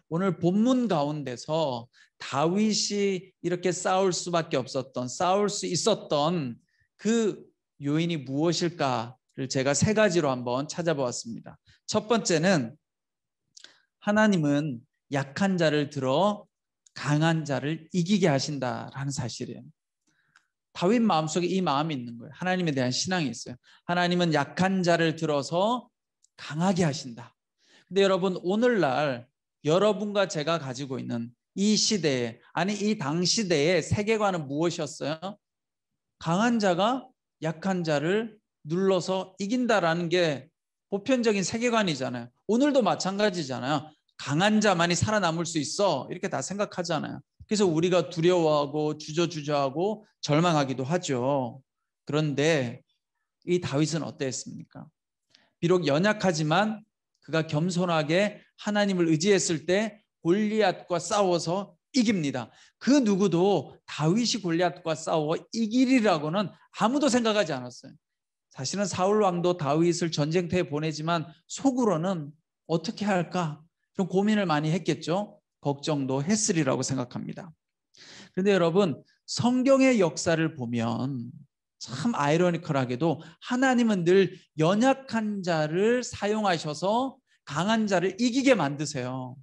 오늘 본문 가운데서 다윗이 이렇게 싸울 수밖에 없었던, 싸울 수 있었던 그 요인이 무엇일까를 제가 세 가지로 한번 찾아보았습니다. 첫 번째는 하나님은 약한 자를 들어 강한 자를 이기게 하신다라는 사실이에요. 다윗 마음속에 이 마음이 있는 거예요. 하나님에 대한 신앙이 있어요. 하나님은 약한 자를 들어서 강하게 하신다. 근데 여러분, 오늘날 여러분과 제가 가지고 있는 이 시대에, 아니 이 당시대의 세계관은 무엇이었어요? 강한 자가 약한 자를 눌러서 이긴다라는 게 보편적인 세계관이잖아요. 오늘도 마찬가지잖아요. 강한 자만이 살아남을 수 있어, 이렇게 다 생각하잖아요. 그래서 우리가 두려워하고 주저주저하고 절망하기도 하죠. 그런데 이 다윗은 어땠습니까? 비록 연약하지만 그가 겸손하게 하나님을 의지했을 때 골리앗과 싸워서 이깁니다. 그 누구도 다윗이 골리앗과 싸워 이기리라고는 아무도 생각하지 않았어요. 사실은 사울 왕도 다윗을 전쟁터에 보내지만 속으로는 어떻게 할까 좀 고민을 많이 했겠죠. 걱정도 했으리라고 생각합니다. 그런데 여러분, 성경의 역사를 보면 참 아이러니컬하게도 하나님은 늘 연약한 자를 사용하셔서 강한 자를 이기게 만드세요.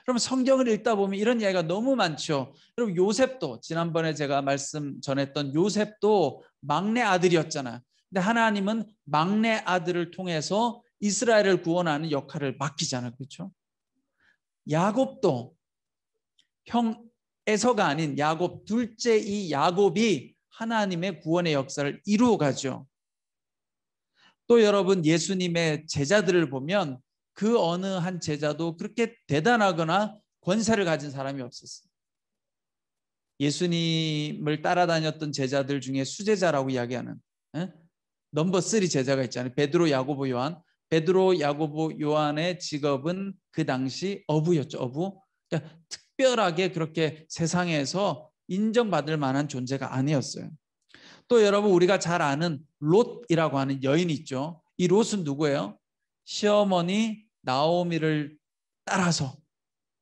그럼 성경을 읽다 보면 이런 이야기가 너무 많죠. 여러분, 요셉도 지난번에 제가 말씀 전했던 요셉도 막내 아들이었잖아요. 근데 하나님은 막내 아들을 통해서 이스라엘을 구원하는 역할을 맡기잖아요. 그렇죠? 야곱도 형 에서가 아닌 야곱, 둘째 이 야곱이 하나님의 구원의 역사를 이루어가죠. 또 여러분, 예수님의 제자들을 보면 그 어느 한 제자도 그렇게 대단하거나 권세를 가진 사람이 없었어요. 예수님을 따라다녔던 제자들 중에 수제자라고 이야기하는 넘버 3 제자가 있잖아요. 베드로, 야고보, 요한. 베드로, 야고보, 요한의 직업은 그 당시 어부였죠. 어부. 그러니까 특별하게 그렇게 세상에서 인정받을 만한 존재가 아니었어요. 또 여러분, 우리가 잘 아는 롯이라고 하는 여인이 있죠. 이 롯은 누구예요? 시어머니 나오미를 따라서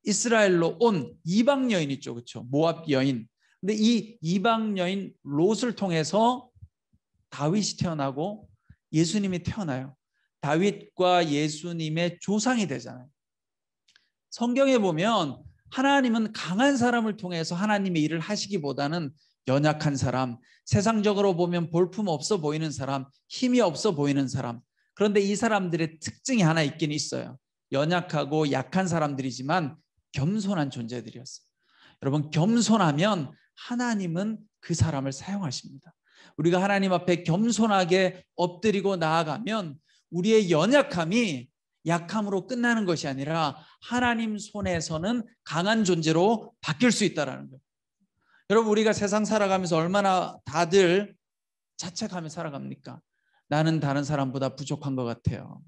이스라엘로 온 이방 여인 있죠. 그렇죠? 모압 여인. 근데 이 이방 여인 롯을 통해서 다윗이 태어나고 예수님이 태어나요. 다윗과 예수님의 조상이 되잖아요. 성경에 보면 하나님은 강한 사람을 통해서 하나님의 일을 하시기보다는 연약한 사람, 세상적으로 보면 볼품 없어 보이는 사람, 힘이 없어 보이는 사람, 그런데 이 사람들의 특징이 하나 있긴 있어요. 연약하고 약한 사람들이지만 겸손한 존재들이었어요. 여러분, 겸손하면 하나님은 그 사람을 사용하십니다. 우리가 하나님 앞에 겸손하게 엎드리고 나아가면 우리의 연약함이 약함으로 끝나는 것이 아니라 하나님 손에서는 강한 존재로 바뀔 수 있다는 거예요. 여러분, 우리가 세상 살아가면서 얼마나 다들 자책하며 살아갑니까? 나는 다른 사람보다 부족한 것 같아요.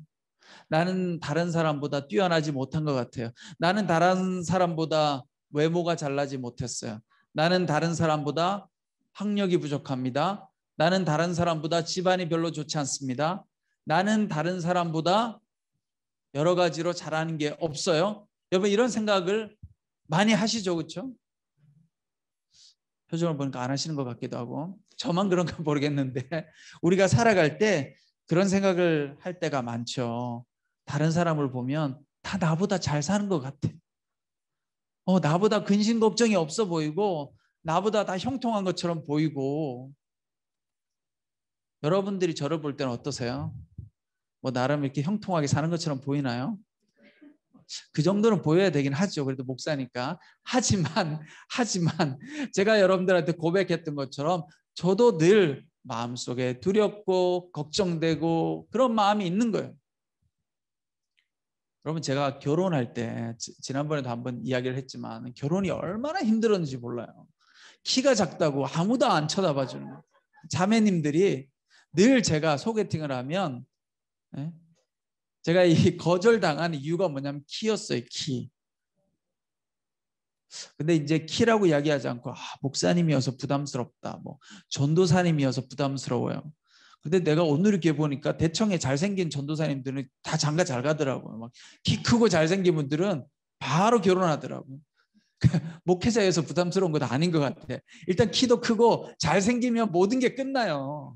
나는 다른 사람보다 뛰어나지 못한 것 같아요. 나는 다른 사람보다 외모가 잘나지 못했어요. 나는 다른 사람보다 학력이 부족합니다. 나는 다른 사람보다 집안이 별로 좋지 않습니다. 나는 다른 사람보다 여러 가지로 잘하는 게 없어요. 여러분, 이런 생각을 많이 하시죠, 그렇죠? 표정을 보니까 안 하시는 것 같기도 하고, 저만 그런가 모르겠는데 우리가 살아갈 때 그런 생각을 할 때가 많죠. 다른 사람을 보면 다 나보다 잘 사는 것 같아. 나보다 근심 걱정이 없어 보이고 나보다 다 형통한 것처럼 보이고. 여러분들이 저를 볼 때는 어떠세요? 나름 이렇게 형통하게 사는 것처럼 보이나요? 그 정도는 보여야 되긴 하죠. 그래도 목사니까. 하지만 제가 여러분들한테 고백했던 것처럼 저도 늘 마음속에 두렵고 걱정되고 그런 마음이 있는 거예요. 여러분, 제가 결혼할 때 지난번에도 한번 이야기를 했지만 결혼이 얼마나 힘들었는지 몰라요. 키가 작다고 아무도 안 쳐다봐주는 거예요. 자매님들이 늘 제가 소개팅을 하면 제가 이 거절당하는 이유가 뭐냐면 키였어요. 키. 근데 이제 키라고 이야기하지 않고 목사님이어서 부담스럽다, 전도사님이어서 부담스러워요. 근데 내가 오늘 이렇게 보니까 대청에 잘생긴 전도사님들은 다 장가 잘 가더라고요. 막 키 크고 잘생긴 분들은 바로 결혼하더라고. 목회자여서 부담스러운 것도 아닌 것 같아. 일단 키도 크고 잘생기면 모든 게 끝나요.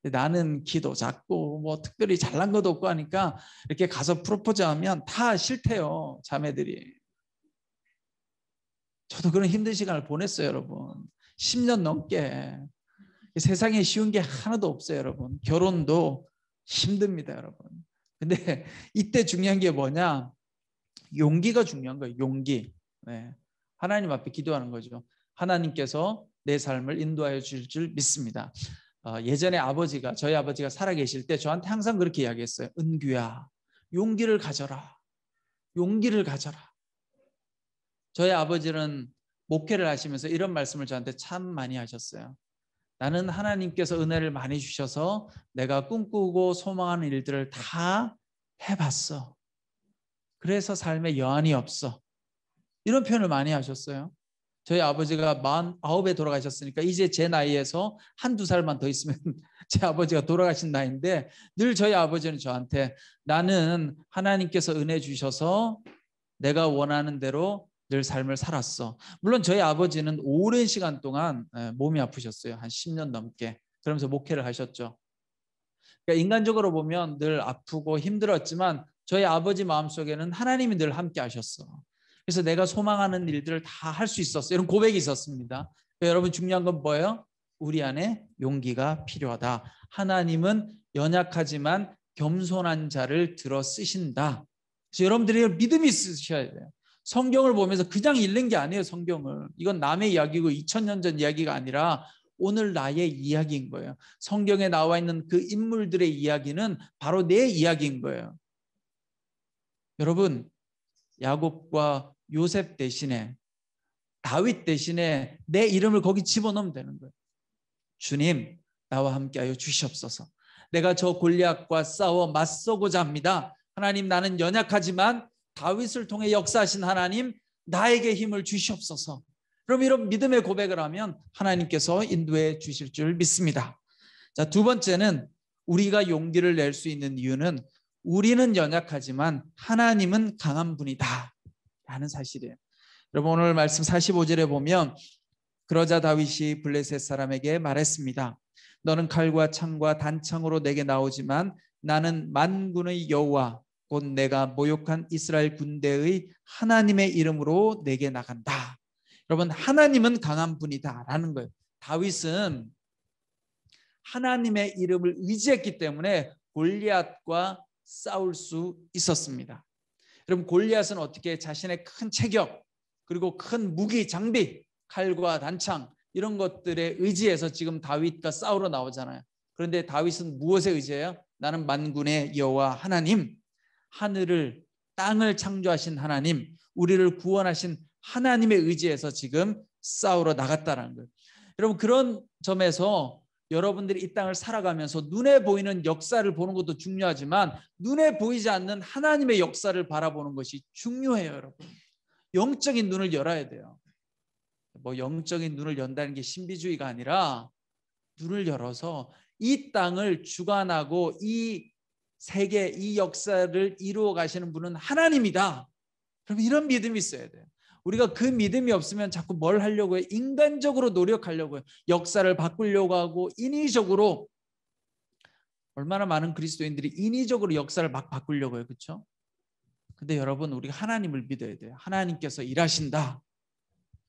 나는 키도 작고 뭐 특별히 잘난 것도 없고 하니까 이렇게 가서 프로포즈하면 다 싫대요, 자매들이. 저도 그런 힘든 시간을 보냈어요, 여러분. 10년 넘게. 세상에 쉬운 게 하나도 없어요, 여러분. 결혼도 힘듭니다, 여러분. 근데 이때 중요한 게 뭐냐? 용기가 중요한 거예요. 용기. 네. 하나님 앞에 기도하는 거죠. 하나님께서 내 삶을 인도하여 주실 줄 믿습니다. 예전에 저희 아버지가 살아계실 때 저한테 항상 그렇게 이야기했어요. 은규야, 용기를 가져라. 용기를 가져라. 저희 아버지는 목회를 하시면서 이런 말씀을 저한테 참 많이 하셨어요. 나는 하나님께서 은혜를 많이 주셔서 내가 꿈꾸고 소망하는 일들을 다 해봤어. 그래서 삶에 여한이 없어. 이런 표현을 많이 하셨어요. 저희 아버지가 49에 돌아가셨으니까 이제 제 나이에서 한두 살만 더 있으면 제 아버지가 돌아가신 나이인데 늘 저희 아버지는 저한테 나는 하나님께서 은혜 주셔서 내가 원하는 대로 늘 삶을 살았어. 물론 저희 아버지는 오랜 시간 동안 몸이 아프셨어요. 한 10년 넘게. 그러면서 목회를 하셨죠. 그러니까 인간적으로 보면 늘 아프고 힘들었지만 저희 아버지 마음속에는 하나님이 늘 함께 하셨어. 그래서 내가 소망하는 일들을 다 할 수 있었어. 이런 고백이 있었습니다. 그러니까 여러분 중요한 건 뭐예요? 우리 안에 용기가 필요하다. 하나님은 연약하지만 겸손한 자를 들어 쓰신다. 그래서 여러분들이 믿음이 있으셔야 돼요. 성경을 보면서 그냥 읽는 게 아니에요. 성경을. 이건 남의 이야기고 2000년 전 이야기가 아니라 오늘 나의 이야기인 거예요. 성경에 나와 있는 그 인물들의 이야기는 바로 내 이야기인 거예요. 여러분, 야곱과 요셉 대신에 다윗 대신에 내 이름을 거기 집어넣으면 되는 거예요. 주님, 나와 함께하여 주시옵소서. 내가 저 골리앗과 싸워 맞서고자 합니다. 하나님, 나는 연약하지만 다윗을 통해 역사하신 하나님, 나에게 힘을 주시옵소서. 그럼 이런 믿음의 고백을 하면 하나님께서 인도해 주실 줄 믿습니다. 자, 두 번째는 우리가 용기를 낼 수 있는 이유는 우리는 연약하지만 하나님은 강한 분이다 라는 사실이에요. 여러분, 오늘 말씀 45절에 보면 그러자 다윗이 블레셋 사람에게 말했습니다. 너는 칼과 창과 단창으로 내게 나오지만 나는 만군의 여호와 곧 내가 모욕한 이스라엘 군대의 하나님의 이름으로 내게 나간다. 여러분, 하나님은 강한 분이다 라는 거예요. 다윗은 하나님의 이름을 의지했기 때문에 골리앗과 싸울 수 있었습니다. 여러분, 골리앗은 어떻게 자신의 큰 체격 그리고 큰 무기 장비, 칼과 단창 이런 것들에 의지해서 지금 다윗과 싸우러 나오잖아요. 그런데 다윗은 무엇에 의지해요? 나는 만군의 여호와 하나님, 하늘을 땅을 창조하신 하나님, 우리를 구원하신 하나님에 의지해서 지금 싸우러 나갔다는 거예요. 여러분, 그런 점에서 여러분들이 이 땅을 살아가면서 눈에 보이는 역사를 보는 것도 중요하지만 눈에 보이지 않는 하나님의 역사를 바라보는 것이 중요해요, 여러분. 영적인 눈을 열어야 돼요. 뭐 영적인 눈을 연다는 게 신비주의가 아니라 눈을 열어서 이 땅을 주관하고 이 세계, 이 역사를 이루어 가시는 분은 하나님이다. 그럼 이런 믿음이 있어야 돼요. 우리가 그 믿음이 없으면 자꾸 뭘 하려고 해요? 인간적으로 노력하려고 해요. 역사를 바꾸려고 하고 인위적으로. 얼마나 많은 그리스도인들이 인위적으로 역사를 막 바꾸려고 해요. 그렇죠? 근데 여러분, 우리가 하나님을 믿어야 돼요. 하나님께서 일하신다.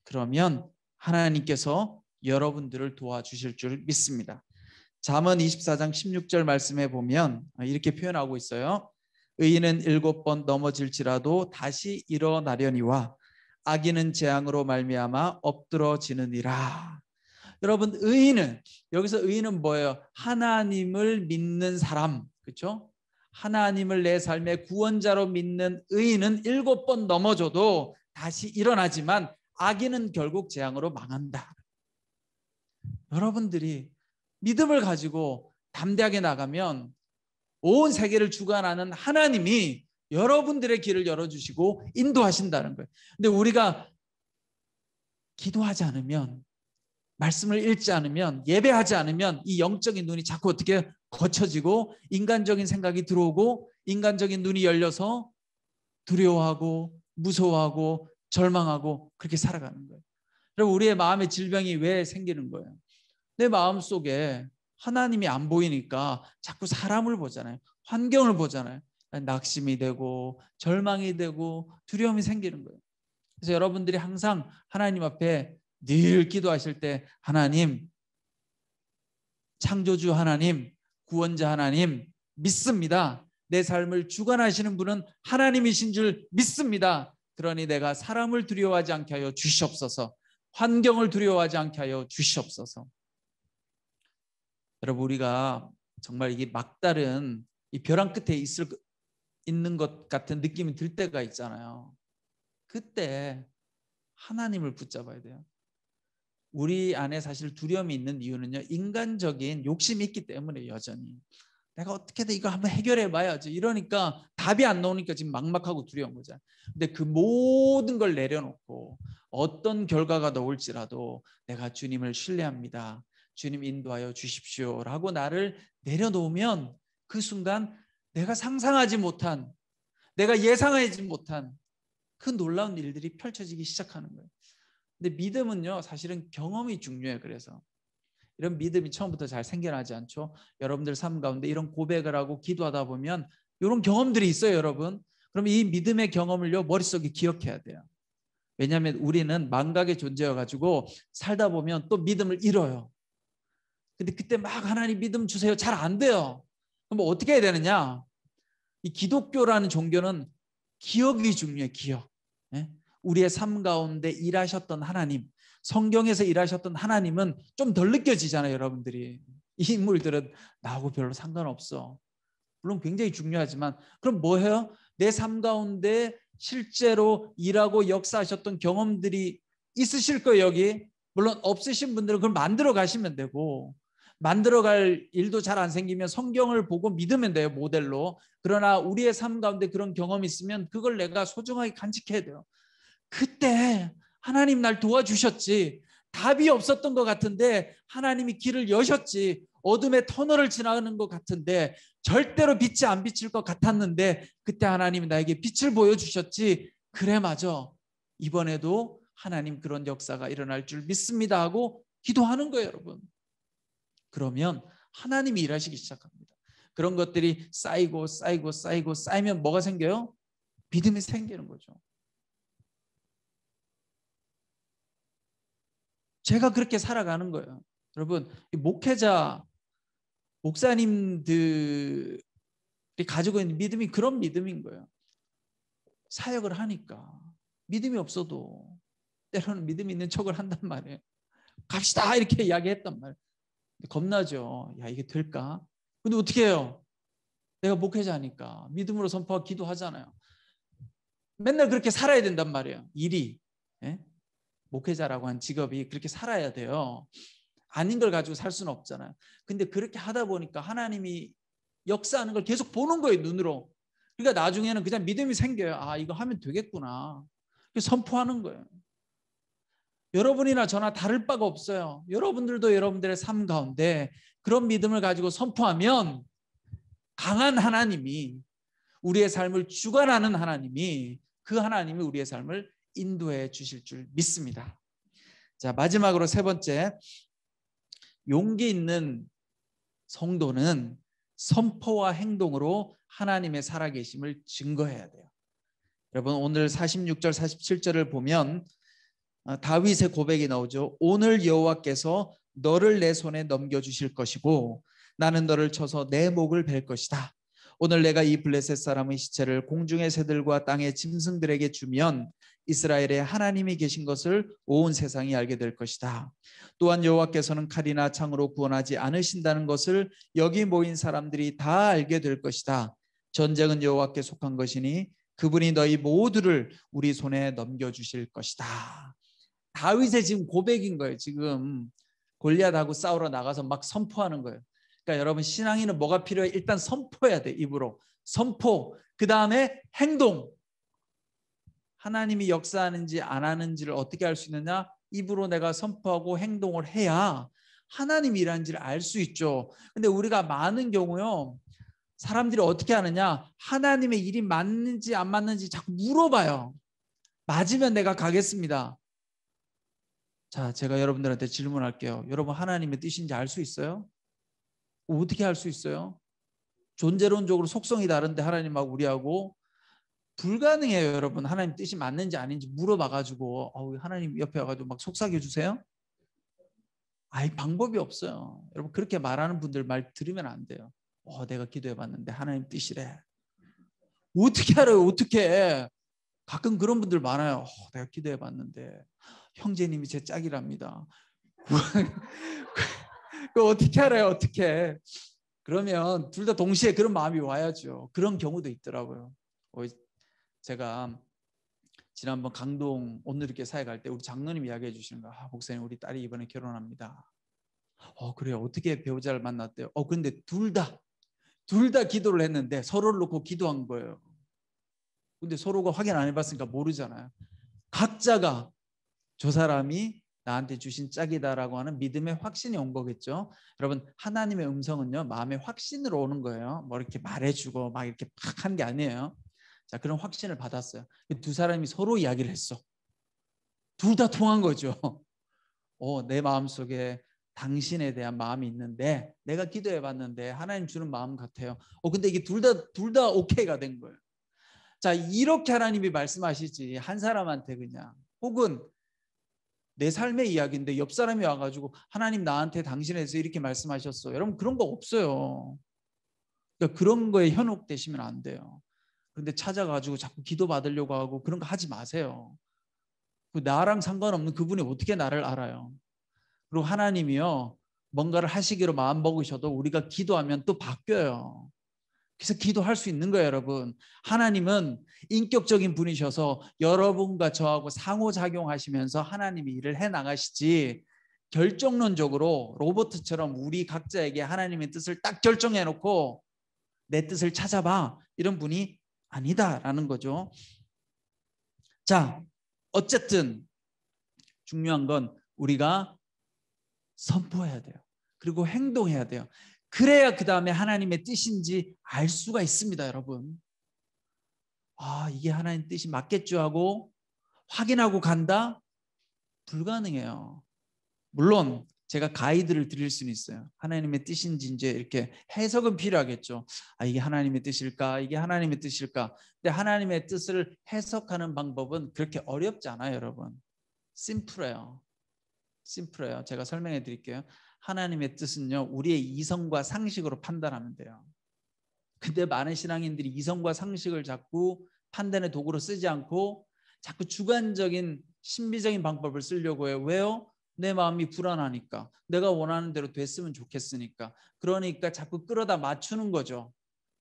그러면 하나님께서 여러분들을 도와주실 줄 믿습니다. 잠언 24장 16절 말씀에 보면 이렇게 표현하고 있어요. 의인은 7번 넘어질지라도 다시 일어나려니와 악인은 재앙으로 말미암아 엎드러지느니라. 여러분, 의인은, 여기서 의인은 뭐예요? 하나님을 믿는 사람, 그렇죠? 하나님을 내 삶의 구원자로 믿는 의인은 7번 넘어져도 다시 일어나지만 악인은 결국 재앙으로 망한다. 여러분들이 믿음을 가지고 담대하게 나가면 온 세계를 주관하는 하나님이 여러분들의 길을 열어주시고 인도하신다는 거예요. 근데 우리가 기도하지 않으면, 말씀을 읽지 않으면, 예배하지 않으면 이 영적인 눈이 자꾸 어떻게 거쳐지고 인간적인 생각이 들어오고 인간적인 눈이 열려서 두려워하고 무서워하고 절망하고 그렇게 살아가는 거예요. 그럼 우리의 마음의 질병이 왜 생기는 거예요? 내 마음속에 하나님이 안 보이니까 자꾸 사람을 보잖아요. 환경을 보잖아요. 낙심이 되고 절망이 되고 두려움이 생기는 거예요. 그래서 여러분들이 항상 하나님 앞에 늘 기도하실 때 하나님, 창조주 하나님, 구원자 하나님 믿습니다. 내 삶을 주관하시는 분은 하나님이신 줄 믿습니다. 그러니 내가 사람을 두려워하지 않게 하여 주시옵소서. 환경을 두려워하지 않게 하여 주시옵소서. 여러분, 우리가 정말 이게 막다른 이 벼랑 끝에 있는 것 같은 느낌이 들 때가 있잖아요. 그때 하나님을 붙잡아야 돼요. 우리 안에 사실 두려움이 있는 이유는요, 인간적인 욕심이 있기 때문에 여전히 내가 어떻게든 이거 한번 해결해 봐야지 이러니까 답이 안 나오니까 지금 막막하고 두려운 거잖아요. 근데 그 모든 걸 내려놓고 어떤 결과가 나올지라도 내가 주님을 신뢰합니다. 주님 인도하여 주십시오라고 나를 내려놓으면 그 순간 내가 상상하지 못한, 내가 예상하지 못한 그 놀라운 일들이 펼쳐지기 시작하는 거예요. 근데 믿음은요, 사실은 경험이 중요해요. 그래서 이런 믿음이 처음부터 잘 생겨나지 않죠. 여러분들 삶 가운데 이런 고백을 하고 기도하다 보면 이런 경험들이 있어요, 여러분. 그럼 이 믿음의 경험을요, 머릿속에 기억해야 돼요. 왜냐하면 우리는 망각의 존재여가지고 살다 보면 또 믿음을 잃어요. 근데 그때 막 하나님 믿음 주세요, 잘 안 돼요. 그럼 어떻게 해야 되느냐? 이 기독교라는 종교는 기억이 중요해요. 기억. 우리의 삶 가운데 일하셨던 하나님, 성경에서 일하셨던 하나님은 좀 덜 느껴지잖아요. 여러분들이 이 인물들은 나하고 별로 상관없어. 물론 굉장히 중요하지만 그럼 뭐 해요? 내 삶 가운데 실제로 일하고 역사하셨던 경험들이 있으실 거예요. 여기 물론 없으신 분들은 그걸 만들어 가시면 되고, 만들어갈 일도 잘 안 생기면 성경을 보고 믿으면 돼요, 모델로. 그러나 우리의 삶 가운데 그런 경험이 있으면 그걸 내가 소중하게 간직해야 돼요. 그때 하나님 날 도와주셨지. 답이 없었던 것 같은데 하나님이 길을 여셨지. 어둠의 터널을 지나가는 것 같은데 절대로 빛이 안 비칠 것 같았는데 그때 하나님이 나에게 빛을 보여주셨지. 그래, 맞아. 이번에도 하나님 그런 역사가 일어날 줄 믿습니다 하고 기도하는 거예요, 여러분. 그러면 하나님이 일하시기 시작합니다. 그런 것들이 쌓이고 쌓이고 쌓이고 쌓이면 뭐가 생겨요? 믿음이 생기는 거죠. 제가 그렇게 살아가는 거예요. 여러분, 목사님들이 가지고 있는 믿음이 그런 믿음인 거예요. 사역을 하니까 믿음이 없어도 때로는 믿음이 있는 척을 한단 말이에요. 갑시다 이렇게 이야기했단 말이에요. 겁나죠. 야, 이게 될까? 근데 어떻게 해요? 내가 목회자니까 믿음으로 선포하고 기도하잖아요. 맨날 그렇게 살아야 된단 말이에요. 일이. 예? 목회자라고 한 직업이 그렇게 살아야 돼요. 아닌 걸 가지고 살 수는 없잖아요. 근데 그렇게 하다 보니까 하나님이 역사하는 걸 계속 보는 거예요, 눈으로. 그러니까 나중에는 그냥 믿음이 생겨요. 아, 이거 하면 되겠구나. 선포하는 거예요. 여러분이나 저나 다를 바가 없어요. 여러분들도 여러분들의 삶 가운데 그런 믿음을 가지고 선포하면 강한 하나님이, 우리의 삶을 주관하는 하나님이, 그 하나님이 우리의 삶을 인도해 주실 줄 믿습니다. 자, 마지막으로 세 번째, 용기 있는 성도는 선포와 행동으로 하나님의 살아계심을 증거해야 돼요. 여러분, 오늘 46절 47절을 보면 다윗의 고백이 나오죠. 오늘 여호와께서 너를 내 손에 넘겨주실 것이고 나는 너를 쳐서 내 목을 벨 것이다. 오늘 내가 이 블레셋 사람의 시체를 공중의 새들과 땅의 짐승들에게 주면 이스라엘에 하나님이 계신 것을 온 세상이 알게 될 것이다. 또한 여호와께서는 칼이나 창으로 구원하지 않으신다는 것을 여기 모인 사람들이 다 알게 될 것이다. 전쟁은 여호와께 속한 것이니 그분이 너희 모두를 우리 손에 넘겨주실 것이다. 다윗의 지금 고백인 거예요. 지금 골리앗하고 싸우러 나가서 막 선포하는 거예요. 그러니까 여러분, 신앙인은 뭐가 필요해? 일단 선포해야 돼. 입으로 선포, 그 다음에 행동. 하나님이 역사하는지 안 하는지를 어떻게 알 수 있느냐? 입으로 내가 선포하고 행동을 해야 하나님이 일하는지를 알 수 있죠. 근데 우리가 많은 경우요, 사람들이 어떻게 하느냐? 하나님의 일이 맞는지 안 맞는지 자꾸 물어봐요. 맞으면 내가 가겠습니다. 자, 제가 여러분들한테 질문할게요. 여러분 하나님의 뜻인지 알 수 있어요? 어떻게 알 수 있어요? 존재론적으로 속성이 다른데 하나님하고 우리하고 불가능해요. 여러분 하나님 뜻이 맞는지 아닌지 물어봐가지고 하나님 옆에 와가지고 막 속삭여 주세요? 아예 방법이 없어요. 여러분 그렇게 말하는 분들 말 들으면 안 돼요. 내가 기도해봤는데 하나님 뜻이래. 어떻게 알아요? 어떻게? 가끔 그런 분들 많아요. 내가 기도해봤는데 형제님이 제 짝이랍니다. 그 어떻게 알아요? 어떻게? 그러면 둘 다 동시에 그런 마음이 와야죠. 그런 경우도 있더라고요. 제가 지난번 강동 오늘이렇게 사회 갈 때 우리 장로님 이야기해 주시는 거, 목사님 우리 딸이 이번에 결혼합니다. 그래요. 어떻게 배우자를 만났대요? 근데 둘 다 기도를 했는데 서로를 놓고 기도한 거예요. 근데 서로가 확인 안 해봤으니까 모르잖아요. 각자가 저 사람이 나한테 주신 짝이다라고 하는 믿음의 확신이 온 거겠죠. 여러분 하나님의 음성은요 마음의 확신으로 오는 거예요. 뭐 이렇게 말해주고 막 이렇게 팍 하는 게 아니에요. 자, 그런 확신을 받았어요. 두 사람이 서로 이야기를 했어. 둘 다 통한 거죠. 내 마음속에 당신에 대한 마음이 있는데 내가 기도해봤는데 하나님 주는 마음 같아요. 근데 이게 둘 다 오케이가 된 거예요. 자, 이렇게 하나님이 말씀하시지 한 사람한테 그냥 혹은 내 삶의 이야기인데 옆 사람이 와가지고 하나님 나한테 당신에 대해서 이렇게 말씀하셨어. 여러분 그런 거 없어요. 그러니까 그런 거에 현혹되시면 안 돼요. 그런데 찾아가지고 자꾸 기도 받으려고 하고 그런 거 하지 마세요. 나랑 상관없는 그분이 어떻게 나를 알아요. 그리고 하나님이요 뭔가를 하시기로 마음 먹으셔도 우리가 기도하면 또 바뀌어요. 그래서 기도할 수 있는 거예요. 여러분 하나님은 인격적인 분이셔서 여러분과 저하고 상호작용하시면서 하나님이 일을 해나가시지 결정론적으로 로봇처럼 우리 각자에게 하나님의 뜻을 딱 결정해놓고 내 뜻을 찾아봐 이런 분이 아니다라는 거죠. 자, 어쨌든 중요한 건 우리가 선포해야 돼요. 그리고 행동해야 돼요. 그래야 그 다음에 하나님의 뜻인지 알 수가 있습니다. 여러분 이게 하나님 뜻이 맞겠죠 하고 확인하고 간다? 불가능해요. 물론 제가 가이드를 드릴 수는 있어요. 하나님의 뜻인지 이제 이렇게 해석은 필요하겠죠. 이게 하나님의 뜻일까? 이게 하나님의 뜻일까? 근데 하나님의 뜻을 해석하는 방법은 그렇게 어렵지 않아요. 여러분 심플해요. 제가 설명해 드릴게요. 하나님의 뜻은요 우리의 이성과 상식으로 판단하면 돼요. 근데 많은 신앙인들이 이성과 상식을 자꾸 판단의 도구로 쓰지 않고 자꾸 주관적인 신비적인 방법을 쓰려고 해요. 왜요? 내 마음이 불안하니까. 내가 원하는 대로 됐으면 좋겠으니까. 그러니까 자꾸 끌어다 맞추는 거죠.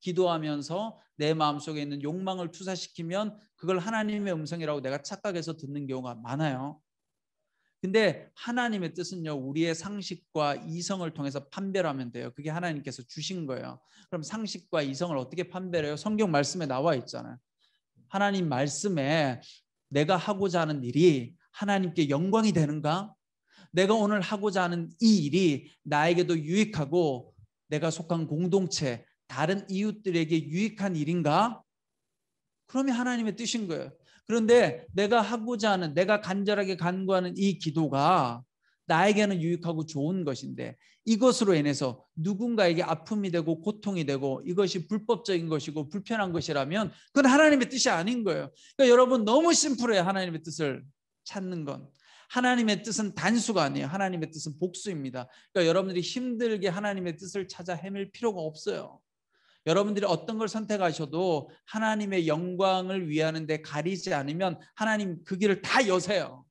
기도하면서 내 마음속에 있는 욕망을 투사시키면 그걸 하나님의 음성이라고 내가 착각해서 듣는 경우가 많아요. 근데 하나님의 뜻은요 우리의 상식과 이성을 통해서 판별하면 돼요. 그게 하나님께서 주신 거예요. 그럼 상식과 이성을 어떻게 판별해요? 성경 말씀에 나와 있잖아요. 하나님 말씀에 내가 하고자 하는 일이 하나님께 영광이 되는가? 내가 오늘 하고자 하는 이 일이 나에게도 유익하고 내가 속한 공동체 다른 이웃들에게 유익한 일인가? 그러면 하나님의 뜻인 거예요. 그런데 내가 하고자 하는 내가 간절하게 간구하는 이 기도가 나에게는 유익하고 좋은 것인데 이것으로 인해서 누군가에게 아픔이 되고 고통이 되고 이것이 불법적인 것이고 불편한 것이라면 그건 하나님의 뜻이 아닌 거예요. 그러니까 여러분 너무 심플해요. 하나님의 뜻을 찾는 건. 하나님의 뜻은 단수가 아니에요. 하나님의 뜻은 복수입니다. 그러니까 여러분들이 힘들게 하나님의 뜻을 찾아 헤맬 필요가 없어요. 여러분들이 어떤 걸 선택하셔도 하나님의 영광을 위하는 데 가리지 않으면 하나님 그 길을 다 여세요.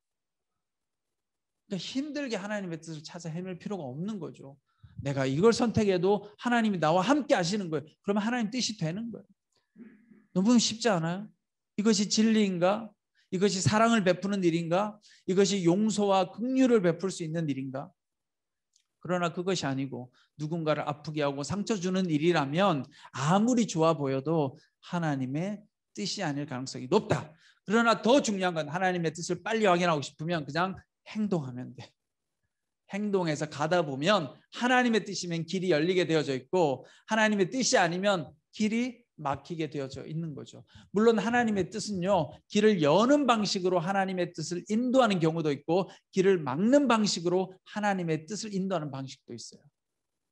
그러니까 힘들게 하나님의 뜻을 찾아 헤맬 필요가 없는 거죠. 내가 이걸 선택해도 하나님이 나와 함께 하시는 거예요. 그러면 하나님 뜻이 되는 거예요. 너무 쉽지 않아요? 이것이 진리인가? 이것이 사랑을 베푸는 일인가? 이것이 용서와 긍휼을 베풀 수 있는 일인가? 그러나 그것이 아니고 누군가를 아프게 하고 상처 주는 일이라면 아무리 좋아 보여도 하나님의 뜻이 아닐 가능성이 높다. 그러나 더 중요한 건 하나님의 뜻을 빨리 확인하고 싶으면 그냥 행동하면 돼. 행동해서 가다 보면 하나님의 뜻이면 길이 열리게 되어져 있고 하나님의 뜻이 아니면 길이 막히게 되어져 있는 거죠. 물론 하나님의 뜻은요, 길을 여는 방식으로 하나님의 뜻을 인도하는 경우도 있고 길을 막는 방식으로 하나님의 뜻을 인도하는 방식도 있어요.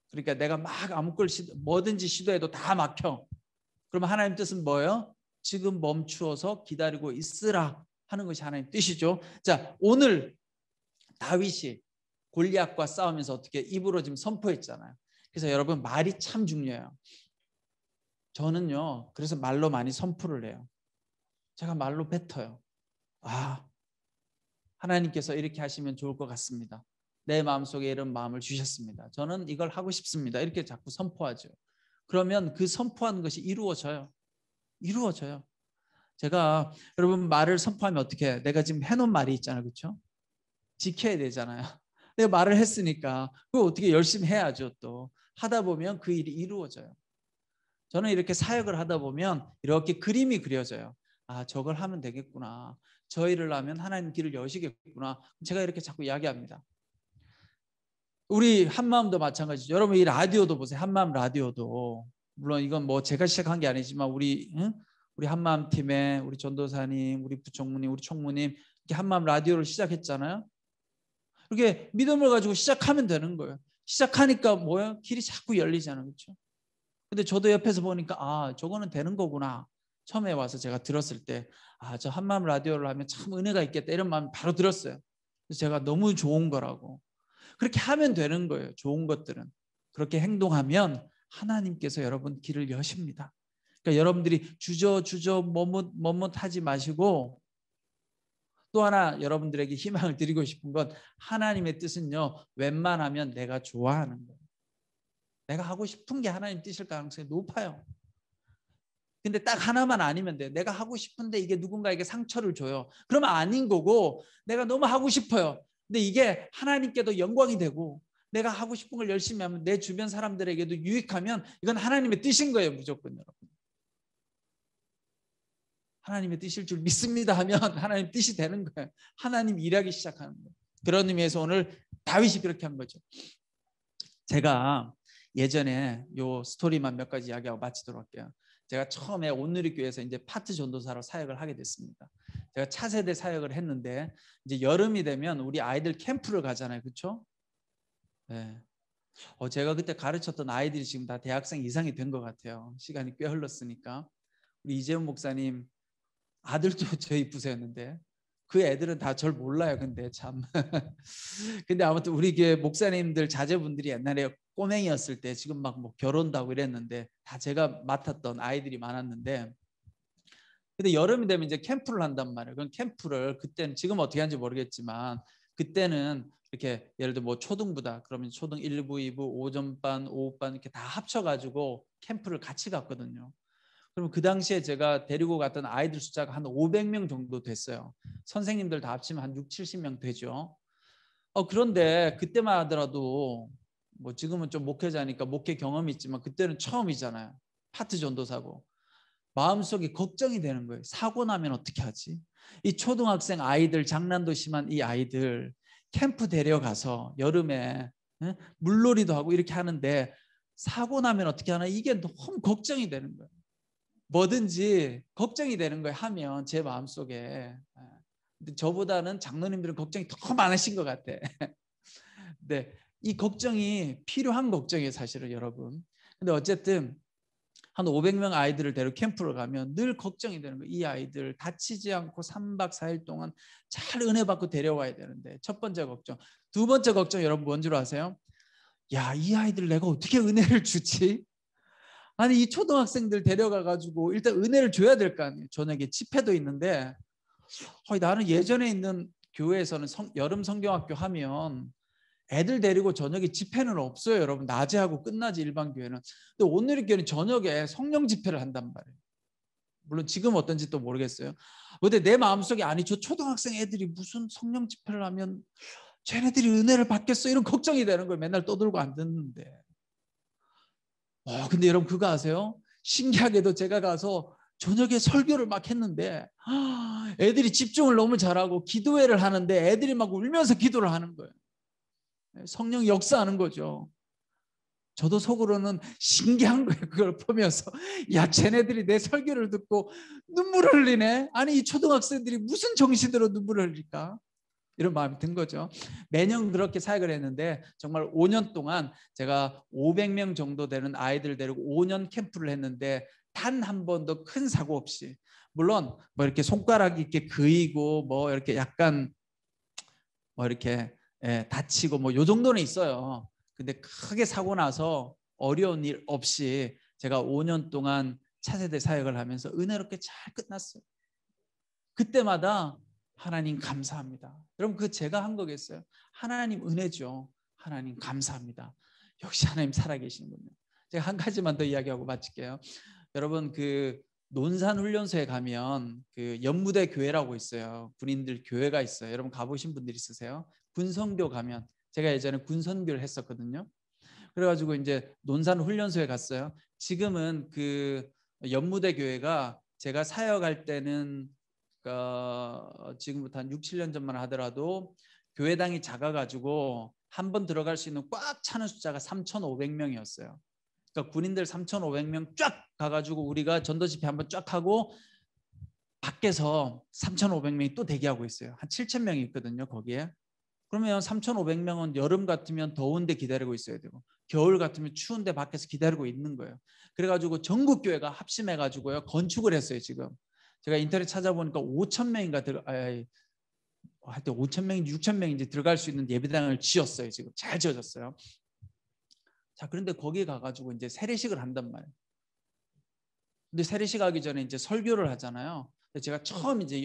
그러니까 내가 막 아무 걸 뭐든지 시도해도 다 막혀. 그러면 하나님 뜻은 뭐예요? 지금 멈추어서 기다리고 있으라 하는 것이 하나님 뜻이죠. 자, 오늘 다윗이 골리앗과 싸우면서 어떻게 입으로 지금 선포했잖아요. 그래서 여러분 말이 참 중요해요. 저는요, 그래서 말로 많이 선포를 해요. 제가 말로 뱉어요. 하나님께서 이렇게 하시면 좋을 것 같습니다. 내 마음속에 이런 마음을 주셨습니다. 저는 이걸 하고 싶습니다. 이렇게 자꾸 선포하죠. 그러면 그 선포하는 것이 이루어져요. 이루어져요. 제가 여러분 말을 선포하면 어떻게 해요? 내가 지금 해놓은 말이 있잖아요. 그렇죠? 지켜야 되잖아요. 내가 말을 했으니까 그걸 어떻게 열심히 해야죠. 또 하다 보면 그 일이 이루어져요. 저는 이렇게 사역을 하다 보면 이렇게 그림이 그려져요. 저걸 하면 되겠구나. 저 일을 하면 하나님 길을 여시겠구나. 제가 이렇게 자꾸 이야기합니다. 우리 한마음도 마찬가지죠. 여러분 이 라디오도 보세요. 한마음 라디오도. 물론 이건 뭐 제가 시작한 게 아니지만 우리 한마음 팀에 우리 전도사님, 우리 부총무님, 우리 총무님 이렇게 한마음 라디오를 시작했잖아요. 이렇게 믿음을 가지고 시작하면 되는 거예요. 시작하니까 뭐예요? 길이 자꾸 열리잖아요. 그렇죠? 근데 저도 옆에서 보니까 저거는 되는 거구나. 처음에 와서 제가 들었을 때 저 한마음 라디오를 하면 참 은혜가 있겠다 이런 마음이 바로 들었어요. 그래서 제가 너무 좋은 거라고. 그렇게 하면 되는 거예요. 좋은 것들은. 그렇게 행동하면 하나님께서 여러분 길을 여십니다. 그러니까 여러분들이 주저 머뭇하지 마시고 또 하나 여러분들에게 희망을 드리고 싶은 건 하나님의 뜻은요. 웬만하면 내가 좋아하는 거예요. 내가 하고 싶은 게 하나님 뜻일 가능성이 높아요. 근데 딱 하나만 아니면 돼요. 내가 하고 싶은데 이게 누군가에게 상처를 줘요. 그러면 아닌 거고 내가 너무 하고 싶어요. 근데 이게 하나님께도 영광이 되고 내가 하고 싶은 걸 열심히 하면 내 주변 사람들에게도 유익하면 이건 하나님의 뜻인 거예요. 무조건 여러분. 하나님의 뜻일 줄 믿습니다 하면 하나님 뜻이 되는 거예요. 하나님 일하기 시작하는 거예요. 그런 의미에서 오늘 다윗이 그렇게 한 거죠. 제가 예전에 요 스토리만 몇 가지 이야기하고 마치도록 할게요. 제가 처음에 온누리교회에서 이제 파트 전도사로 사역을 하게 됐습니다. 제가 차세대 사역을 했는데 이제 여름이 되면 우리 아이들 캠프를 가잖아요. 그렇죠? 네. 제가 그때 가르쳤던 아이들이 지금 다 대학생 이상이 된 것 같아요. 시간이 꽤 흘렀으니까. 우리 이재훈 목사님 아들도 저희 부서였는데 그 애들은 다 절 몰라요. 근데 참. 근데 아무튼 우리 교회 목사님들 자제분들이 옛날에 꼬맹이였을 때 지금 막 뭐 결혼도 하고 이랬는데 다 제가 맡았던 아이들이 많았는데 근데 여름이 되면 이제 캠프를 한단 말이에요. 그럼 캠프를 그때는 지금 어떻게 하는지 모르겠지만 그때는 이렇게 예를 들어 뭐 초등부다 그러면 초등 1부, 2부, 오전반, 오후반 이렇게 다 합쳐가지고 캠프를 같이 갔거든요. 그럼 그 당시에 제가 데리고 갔던 아이들 숫자가 한 500명 정도 됐어요. 선생님들 다 합치면 한 6, 70명 되죠. 그런데 그때만 하더라도 뭐 지금은 좀 목회자니까 목회 경험이 있지만 그때는 처음이잖아요. 파트 전도사고. 마음속에 걱정이 되는 거예요. 사고 나면 어떻게 하지? 이 초등학생 아이들 장난도 심한 이 아이들 캠프 데려가서 여름에 물놀이도 하고 이렇게 하는데 사고 나면 어떻게 하나 이게 너무 걱정이 되는 거예요. 뭐든지 걱정이 되는 거예요. 하면 제 마음속에. 근데 저보다는 장로님들은 걱정이 더 많으신 것 같아. 근데 이 걱정이 필요한 걱정이에요. 사실은 여러분. 근데 어쨌든 한 500명 아이들을 데리고 캠프를 가면 늘 걱정이 되는 거예요. 이 아이들 다치지 않고 3박 4일 동안 잘 은혜 받고 데려와야 되는데 첫 번째 걱정. 두 번째 걱정 여러분 뭔 줄 아세요? 야, 이 아이들 내가 어떻게 은혜를 주지? 아니 이 초등학생들 데려가가지고 일단 은혜를 줘야 될 거 아니에요. 저녁에 집회도 있는데 나는 예전에 있는 교회에서는 여름 성경학교 하면 애들 데리고 저녁에 집회는 없어요. 여러분 낮에 하고 끝나지 일반 교회는. 근데 오늘 교회는 저녁에 성령 집회를 한단 말이에요. 물론 지금 어떤지 또 모르겠어요. 근데 내 마음속에 아니 저 초등학생 애들이 무슨 성령 집회를 하면 쟤네들이 은혜를 받겠어 이런 걱정이 되는 거예요. 맨날 떠들고 안 듣는데. 근데 여러분 그거 아세요? 신기하게도 제가 가서 저녁에 설교를 막 했는데 애들이 집중을 너무 잘하고 기도회를 하는데 애들이 막 울면서 기도를 하는 거예요. 성령이 역사하는 거죠. 저도 속으로는 신기한 거예요. 그걸 보면서 야, 쟤네들이 내 설교를 듣고 눈물을 흘리네. 아니, 이 초등학생들이 무슨 정신으로 눈물을 흘릴까? 이런 마음이 든 거죠. 매년 그렇게 사역을 했는데 정말 5년 동안 제가 500명 정도 되는 아이들 데리고 5년 캠프를 했는데 단 한 번도 큰 사고 없이, 물론 뭐 이렇게 손가락이 이렇게 그이고 뭐 이렇게 약간 뭐 이렇게 다치고 뭐 요 정도는 있어요. 근데 크게 사고 나서 어려운 일 없이 제가 5년 동안 차세대 사역을 하면서 은혜롭게 잘 끝났어요. 그때마다 하나님 감사합니다. 여러분, 그 제가 한 거겠어요? 하나님 은혜죠. 하나님 감사합니다. 역시 하나님 살아계시는군요. 제가 한 가지만 더 이야기하고 마칠게요. 여러분, 그 논산훈련소에 가면 그 연무대 교회라고 있어요. 군인들 교회가 있어요. 여러분 가보신 분들 있으세요? 군선교 가면, 제가 예전에 군선교를 했었거든요. 그래가지고 이제 논산훈련소에 갔어요. 지금은 그 연무대 교회가 제가 사역할 때는 지금부터 한 6, 7년 전만 하더라도 교회당이 작아가지고 한 번 들어갈 수 있는 꽉 차는 숫자가 3,500명이었어요. 그러니까 군인들 3,500명 쫙 가가지고 우리가 전도 집회 한번 쫙 하고 밖에서 3,500명이 또 대기하고 있어요. 한 7,000명이 있거든요, 거기에. 그러면 3,500명은 여름 같으면 더운데 기다리고 있어야 되고 겨울 같으면 추운데 밖에서 기다리고 있는 거예요. 그래가지고 전국 교회가 합심해가지고요 건축을 했어요. 지금 제가 인터넷 찾아보니까 5,000명인가 하여튼 5,000명인지 6,000명인지 들어갈 수 있는 예배당을 지었어요. 지금 잘 지어졌어요. 자, 그런데 거기 가가지고 이제 세례식을 한단 말이에요. 근데 세례식 하기 전에 이제 설교를 하잖아요. 제가 처음 이제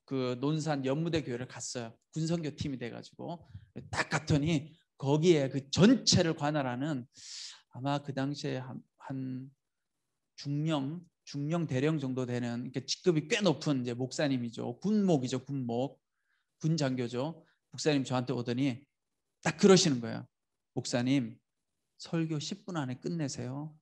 그 논산 연무대 교회를 갔어요. 군선교 팀이 돼가지고 딱 갔더니 거기에 그 전체를 관할하는, 아마 그 당시에 한 중령 대령 정도 되는, 이렇게 직급이 꽤 높은 이제 목사님이죠. 군목이죠. 군장교죠. 목사님 저한테 오더니 딱 그러시는 거예요. 목사님, 설교 10분 안에 끝내세요.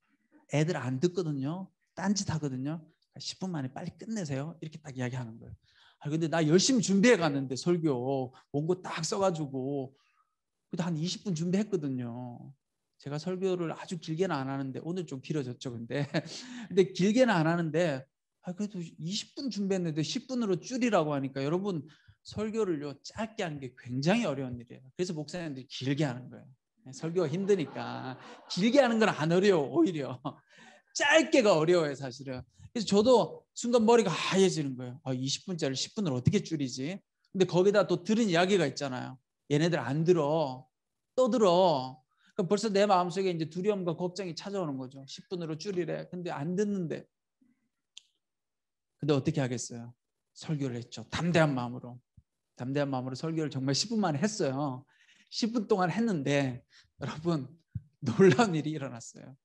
애들 안 듣거든요. 딴짓 하거든요. 10분 만에 빨리 끝내세요. 이렇게 딱 이야기하는 거예요. 근데 나 열심히 준비해 갔는데 설교 원고 딱 써가지고 한 20분 준비했거든요. 제가 설교를 아주 길게는 안 하는데, 오늘 좀 길어졌죠. 근데 길게는 안 하는데 그래도 20분 준비했는데 10분으로 줄이라고 하니까, 여러분 설교를요 짧게 하는 게 굉장히 어려운 일이에요. 그래서 목사님들이 길게 하는 거예요. 설교가 힘드니까. 길게 하는 건 안 어려워. 오히려 짧게가 어려워요 사실은. 그래서 저도 순간 머리가 하얘지는 거예요. 20분짜리 10분을 어떻게 줄이지? 근데 거기다 또 들은 이야기가 있잖아요. 얘네들 안 들어. 또 들어. 그럼 벌써 내 마음속에 이제 두려움과 걱정이 찾아오는 거죠. 10분으로 줄이래. 근데 안 듣는데. 근데 어떻게 하겠어요? 설교를 했죠. 담대한 마음으로 설교를 정말 10분 만에 했어요. 10분 동안 했는데 여러분, 놀라운 일이 일어났어요.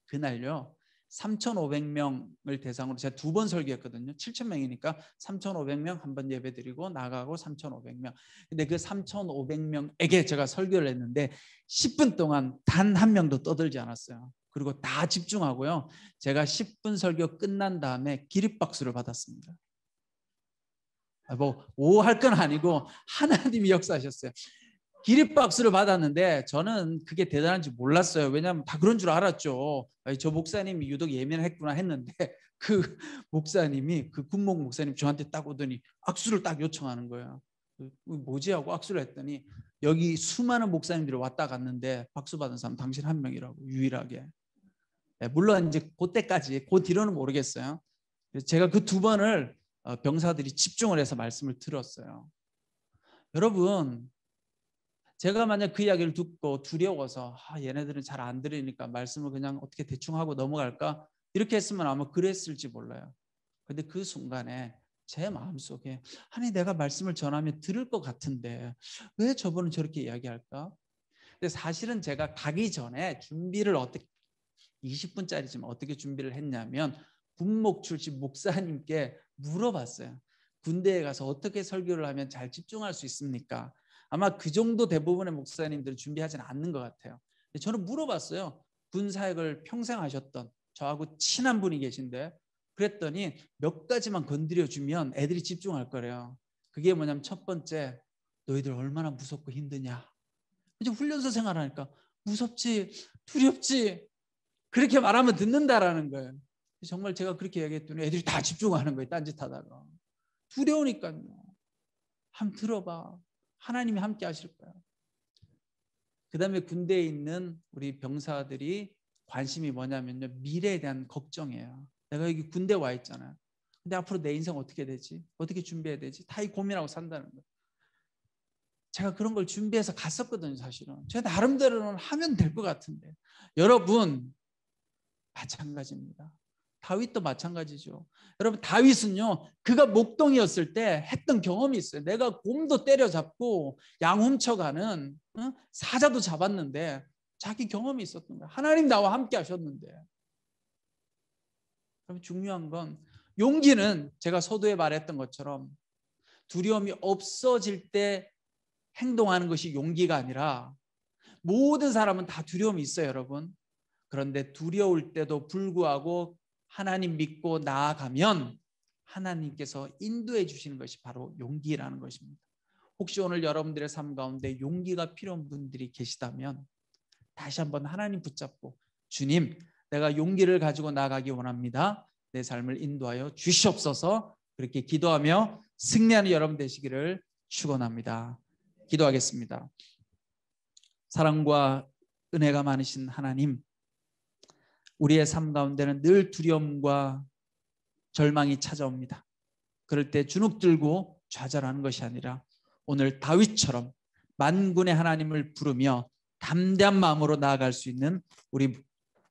그날요 3,500명을 대상으로 제가 2번 설교했거든요. 7,000명이니까 3,500명 한 번 예배 드리고 나가고 3,500명. 근데 그 3,500명에게 제가 설교를 했는데 10분 동안 단 한 명도 떠들지 않았어요. 그리고 다 집중하고요. 제가 10분 설교 끝난 다음에 기립박수를 받았습니다. 뭐 오할 건 아니고 하나님이 역사하셨어요. 기립박수를 받았는데 저는 그게 대단한지 몰랐어요. 왜냐하면 다 그런 줄 알았죠. 저 목사님이 유독 예민했구나 했는데, 그 목사님이, 그 군목 목사님 저한테 딱 오더니 악수를 딱 요청하는 거예요. 뭐지 하고 악수를 했더니 여기 수많은 목사님들이 왔다 갔는데 박수 받은 사람 당신 한 명이라고, 유일하게. 물론 이제 그때까지, 그 뒤로는 모르겠어요. 제가 그 2번을 병사들이 집중을 해서 말씀을 들었어요. 여러분, 제가 만약 그 이야기를 듣고 두려워서 얘네들은 잘 안 들으니까 말씀을 그냥 어떻게 대충 하고 넘어갈까, 이렇게 했으면 아마 그랬을지 몰라요. 근데 그 순간에 제 마음속에, 아니 내가 말씀을 전하면 들을 것 같은데 왜 저분은 저렇게 이야기할까? 근데 사실은 제가 가기 전에 준비를 20분짜리지만 어떻게 준비를 했냐면, 군목 출신 목사님께 물어봤어요. 군대에 가서 어떻게 설교를 하면 잘 집중할 수 있습니까? 아마 그 정도 대부분의 목사님들은 준비하지는 않는 것 같아요. 저는 물어봤어요. 군 사역을 평생 하셨던 저하고 친한 분이 계신데, 그랬더니 몇 가지만 건드려주면 애들이 집중할 거래요. 그게 뭐냐면, 첫 번째, 너희들 얼마나 무섭고 힘드냐. 이제 훈련소 생활하니까 무섭지, 두렵지. 그렇게 말하면 듣는다라는 거예요. 정말 제가 그렇게 얘기했더니 애들이 다 집중하는 거예요. 딴짓하다가. 두려우니까요. 한번 들어봐. 하나님이 함께 하실 거야. 그 다음에 군대에 있는 우리 병사들이 관심이 뭐냐면요, 미래에 대한 걱정이에요. 내가 여기 군대 와 있잖아요. 근데 앞으로 내 인생 어떻게 되지? 어떻게 준비해야 되지? 다 이 고민하고 산다는 거예요. 제가 그런 걸 준비해서 갔었거든요. 사실은 제 나름대로는 하면 될 것 같은데, 여러분 마찬가지입니다. 다윗도 마찬가지죠. 여러분, 다윗은요, 그가 목동이었을 때 했던 경험이 있어요. 내가 곰도 때려잡고 양 훔쳐가는 사자도 잡았는데 자기 경험이 있었던 거예요. 하나님 나와 함께 하셨는데. 그럼 중요한 건, 용기는 제가 서두에 말했던 것처럼 두려움이 없어질 때 행동하는 것이 용기가 아니라, 모든 사람은 다 두려움이 있어요, 여러분. 그런데 두려울 때도 불구하고 하나님 믿고 나아가면 하나님께서 인도해 주시는 것이 바로 용기라는 것입니다. 혹시 오늘 여러분들의 삶 가운데 용기가 필요한 분들이 계시다면 다시 한번 하나님 붙잡고, 주님, 내가 용기를 가지고 나아가기 원합니다. 내 삶을 인도하여 주시옵소서. 그렇게 기도하며 승리하는 여러분 되시기를 축원합니다. 기도하겠습니다. 사랑과 은혜가 많으신 하나님, 우리의 삶 가운데는 늘 두려움과 절망이 찾아옵니다. 그럴 때 주눅 들고 좌절하는 것이 아니라 오늘 다윗처럼 만군의 하나님을 부르며 담대한 마음으로 나아갈 수 있는 우리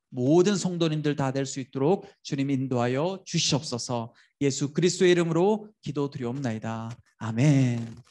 모든 성도님들 다 될 수 있도록 주님 인도하여 주시옵소서. 예수 그리스도의 이름으로 기도드리옵나이다. 아멘.